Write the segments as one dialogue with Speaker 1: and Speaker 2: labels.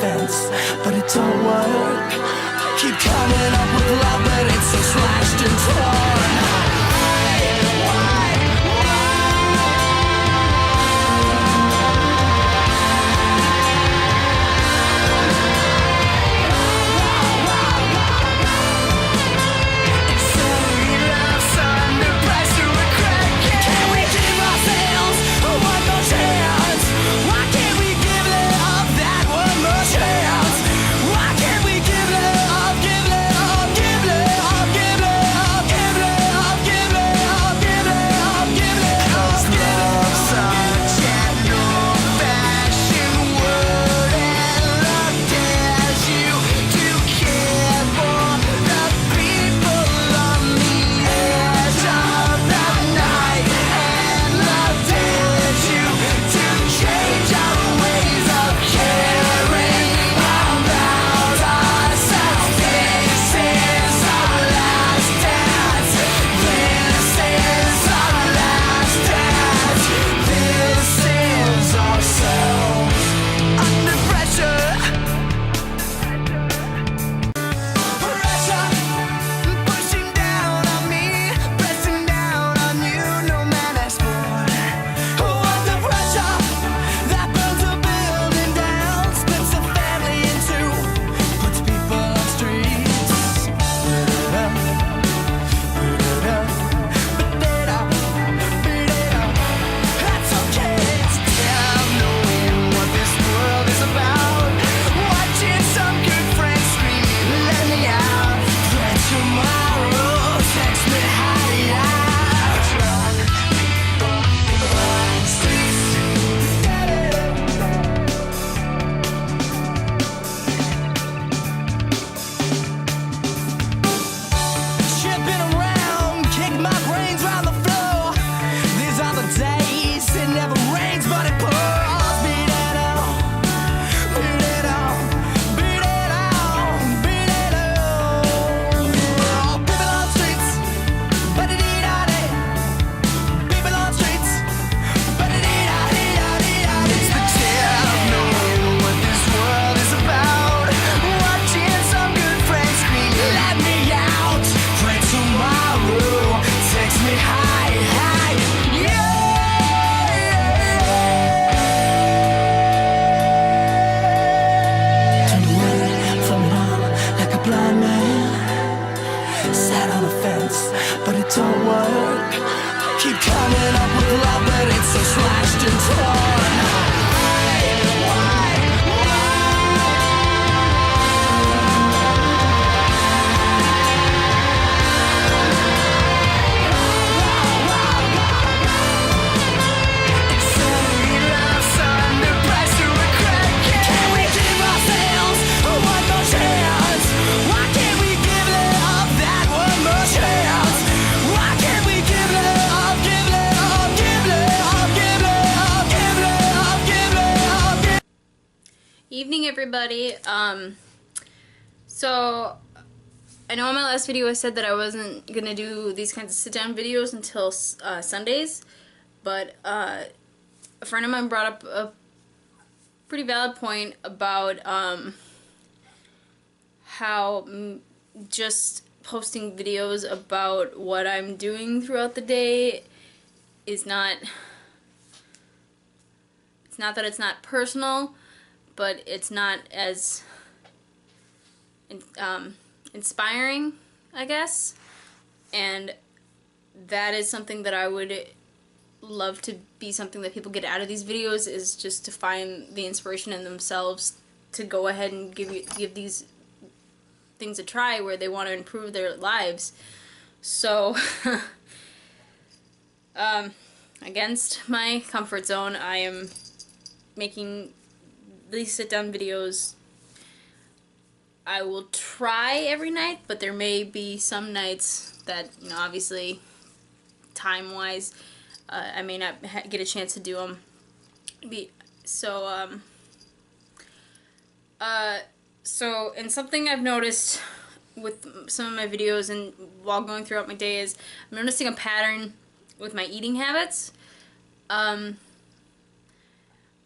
Speaker 1: fence, but it don't work. Keep coming up with love, but it's so slashed and torn. But it don't work. Keep coming up with love, but it's so slashed and torn.
Speaker 2: Evening, everybody. So I know in my last video I said that I wasn't gonna do these kinds of sit-down videos until Sundays, but a friend of mine brought up a pretty valid point about how just posting videos about what I'm doing throughout the day is not, it's not that it's not personal, but it's not as inspiring, I guess. And that is something that I would love to be something that people get out of these videos, is just to find the inspiration in themselves to go ahead and give these things a try where they want to improve their lives. So against my comfort zone, I am making these sit-down videos. I will try every night, but there may be some nights that, you know, obviously time-wise, I may not get a chance to do them. And something I've noticed with some of my videos and while going throughout my day is I'm noticing a pattern with my eating habits.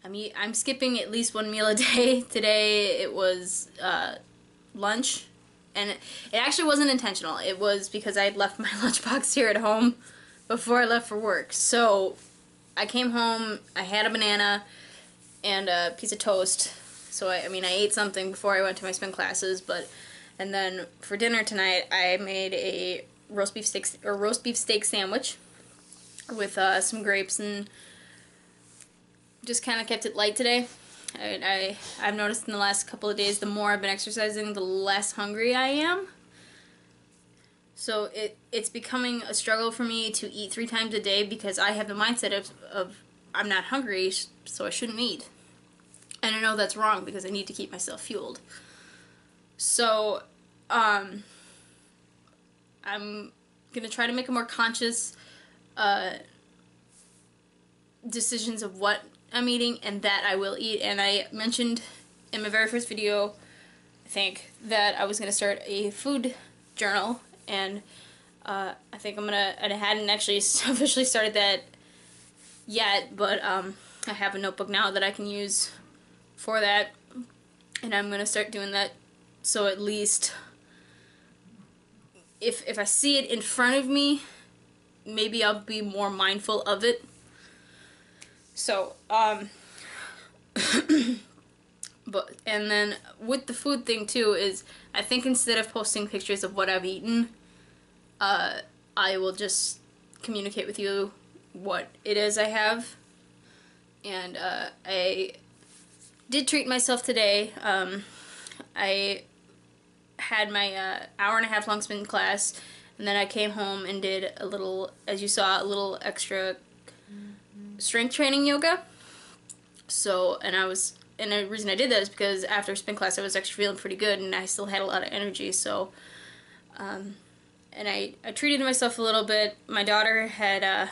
Speaker 2: I'm skipping at least one meal a day. Today it was lunch, and it actually wasn't intentional. It was because I had left my lunchbox here at home before I left for work. So I came home, I had a banana and a piece of toast. So I ate something before I went to my spin classes, and then for dinner tonight I made a roast beef steak sandwich with some grapes, and just kind of kept it light today. I've noticed in the last couple of days, the more I've been exercising, the less hungry I am. So it's becoming a struggle for me to eat 3 times a day because I have the mindset of I'm not hungry, so I shouldn't eat. And I know that's wrong because I need to keep myself fueled. So I'm gonna try to make a more conscious decisions of what I'm eating and that I will eat. And I mentioned in my very first video, I think, that I was going to start a food journal, and I think I hadn't actually officially started that yet, but I have a notebook now that I can use for that, and I'm going to start doing that, so at least if I see it in front of me, maybe I'll be more mindful of it. So, and then with the food thing too is, I think instead of posting pictures of what I've eaten, I will just communicate with you what it is I have. And, I did treat myself today. I had my, hour-and-a-half long spin class, and then I came home and did a little, as you saw, a little extra strength training yoga. So, and the reason I did that is because after spin class I was actually feeling pretty good and I still had a lot of energy. So, and I treated myself a little bit. My daughter had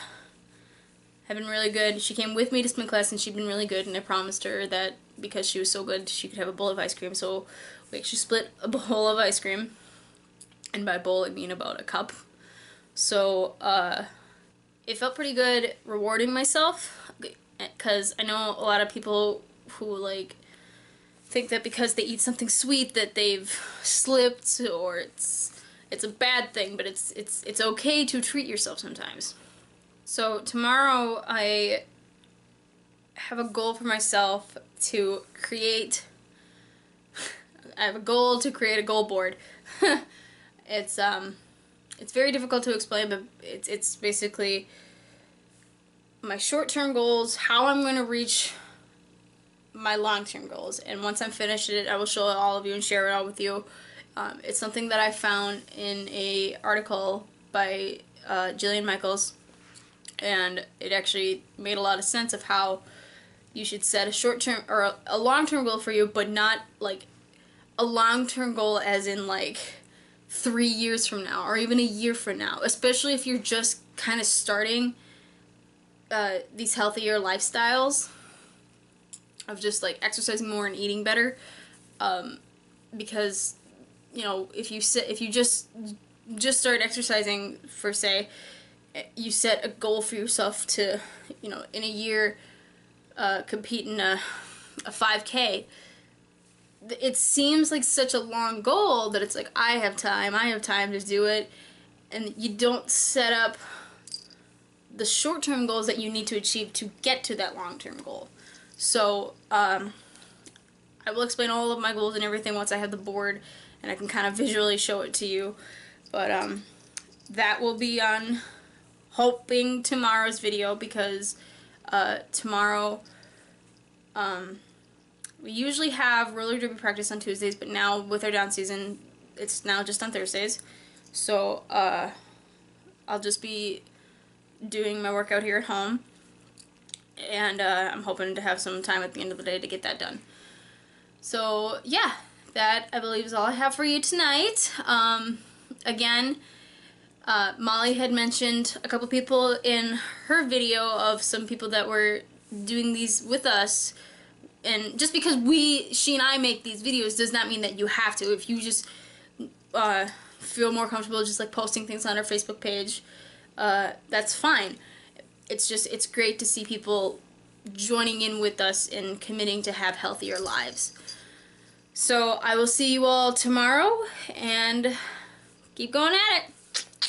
Speaker 2: been really good. She came with me to spin class and she'd been really good, and I promised her that because she was so good she could have a bowl of ice cream. So we actually split a bowl of ice cream, and by bowl I mean about a cup. So, it felt pretty good rewarding myself, because I know a lot of people who, like, think that because they eat something sweet that they've slipped, or it's a bad thing, but it's okay to treat yourself sometimes. So tomorrow I have a goal for myself to create I have a goal to create a goal board. It's very difficult to explain, but it's basically my short-term goals, how I'm going to reach my long-term goals, and once I'm finished it, I will show it all of you and share it all with you. It's something that I found in a article by Jillian Michaels, and it actually made a lot of sense of how you should set a short-term or a long-term goal for you, but not like a long-term goal as in like 3 years from now or even a year from now, especially if you're just kind of starting these healthier lifestyles of just like exercising more and eating better, because if you just start exercising, for say you set a goal for yourself to in a year compete in a 5K. It seems like such a long goal that it's like, I have time to do it, and you don't set up the short-term goals that you need to achieve to get to that long-term goal. So I will explain all of my goals and everything once I have the board and I can kind of visually show it to you, but that will be on hoping tomorrow's video, because tomorrow we usually have roller derby practice on Tuesdays, but now with our down season, it's now just on Thursdays. So I'll just be doing my workout here at home, and I'm hoping to have some time at the end of the day to get that done. So yeah, that I believe is all I have for you tonight. Again, Molly had mentioned a couple people in her video of some people that were doing these with us. And just because she and I make these videos does not mean that you have to. If you just feel more comfortable just like posting things on our Facebook page, that's fine. It's great to see people joining in with us and committing to have healthier lives. So I will see you all tomorrow, and keep going at it.